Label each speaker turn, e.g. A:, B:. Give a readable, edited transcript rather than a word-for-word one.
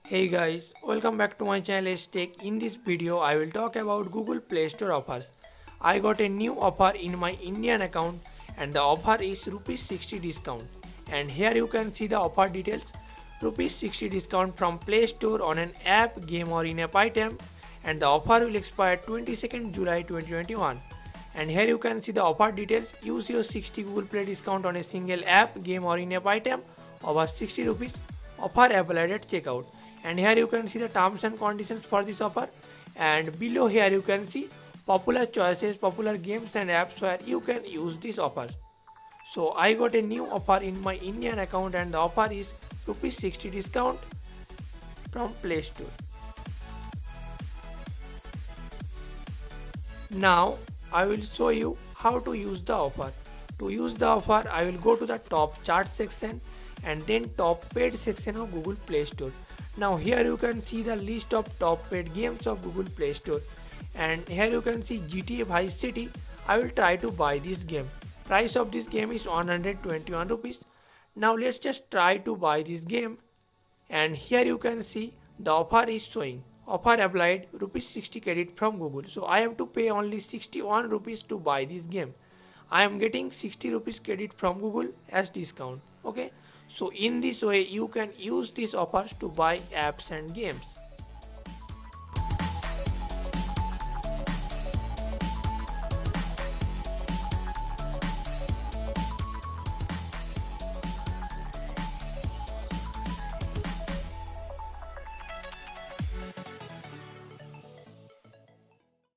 A: Hey guys, welcome back to my channel Teck. In this video, I will talk about Google Play Store offers. I got a new offer in my Indian account and the offer is rupees 60 discount. And here you can see the offer details. Rupees 60 discount from Play Store on an app, game or in-app item, and the offer will expire 22nd July 2021. And here you can see the offer details. Use your 60 Google Play discount on a single app, game or in-app item over 60 rupees. Offer applied at checkout. And here you can see the terms and conditions for this offer. And below here you can see popular choices, popular games and apps where you can use this offer. So I got a new offer in my Indian account and the offer is rupees 60 discount from Play Store. Now I will show you how to use the offer. To use the offer, I will go to the top chart section and then top paid section of Google Play Store. Now here you can see the list of top paid games of Google Play Store, and here you can see GTA Vice City. I will try to buy this game. Price of this game is 121 rupees. Now let's just try to buy this game, and here you can see the offer is showing. Offer applied rupees 60 credit from Google. So I have to pay only 61 rupees to buy this game. I am getting 60 rupees credit from Google as discount. Okay, so in this way you can use these offers to buy apps and games.